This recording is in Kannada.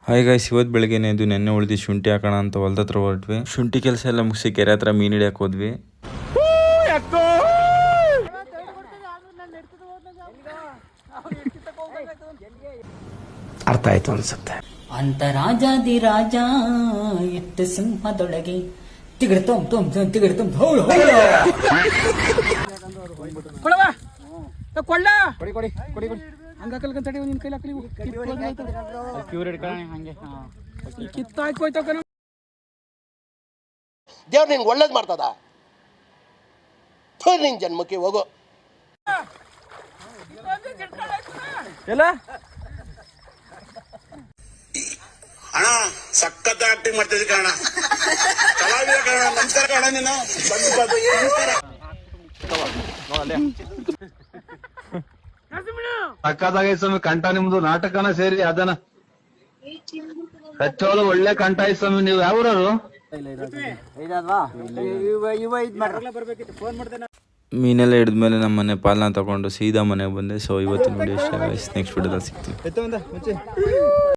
ಹಾಯ್ ಗಾಯ್ಸ್, ಇವತ್ತು ಬೆಳಗ್ಗೆನೆ ಇದು ನೆನ್ನೆ ಉಳಿದು ಶುಂಠಿ ಹಾಕೋಣ ಅಂತ ಹೊಲ್ದ ಹತ್ರ ಹೊರಟ್ವಿ. ಶುಂಠಿ ಕೆಲಸ ಎಲ್ಲ ಮುಗಿಸಿ ಕೆರೆ ಹತ್ರ ಮೀನು ಹಿಡಿಯಕ್ಕೆ ಹೋದ್ವಿ. ಅರ್ಥ ಆಯ್ತು ಅನ್ಸುತ್ತೆ. ಅಂತ ರಾಜಾದಿ ರಾಜ ಇಟ್ಟು ಸಿಂಹದೊಳಗೆ ತಿಗಡ್ ತೊಮ್ ತೊಮ್ ತಿಗಡ್ ತೊಮ್ ಕೊಳ್ಳ ಕೊಡಿ ಕೊಡಿ ಕೊಡಿ ಕೊಡಿ ಹಂಗಾಕಲ್ಕ ತಡಿ ನಿನ್ ಕೈಲಿ ಹಾಕಲಿ ಕ್ಯೂರ್ ಹಿಡ್ಕೊಳ್ಳ ಹಂಗೆ ಕಿತ್ತಾಯ್ತು ಕಣ. ದೇವ್ರು ನಿನ್ಗೆ ಒಳ್ಳೇದು ಮಾಡ್ತದ. ನಿನ್ ಜನ್ಮಕ್ಕೆ ಹೋಗೋ ಎಲ್ಲ ಅಣ್ಣ. ಸಖತ್ ಆಕ್ಟಿಂಗ್ ಮಾಡ್ತಿದ್ದೆ ಕಣ, ಕಲಾವಿದ ಕಣ. ನಮಸ್ಕಾರ ಕಣ, ನೀನು ಸಕ್ಕತ್ತಾಗೈತೆ ಸ್ವಾಮಿ ಕಂಠ ನಿಮ್ದು. ನಾಟಕನ ಸೇರಿ ಅದನ್ನ ಕಚ್ಚೋಲು ಒಳ್ಳೆ ಕಂಠ ಐತೆ ಸ್ವಾಮಿ. ನೀವು ಯಾವ್ರವ್ರು? ಮೀನೆಲ್ಲ ಹಿಡಿದ್ಮೇಲೆ ನಮ್ಮ ಮನೆ ಪಾಲನ ತಗೊಂಡು ಸೀದಾ ಮನೆಗೆ ಬಂದೆ. ಸೊ ಇವತ್ತಿನ ವಿಡಿಯೋ ಇಷ್ಟ. ನೆಕ್ಸ್ಟ್ ವಿಡಿಯೋದಲ್ಲಿ ಸಿಗ್ತೀವಿ.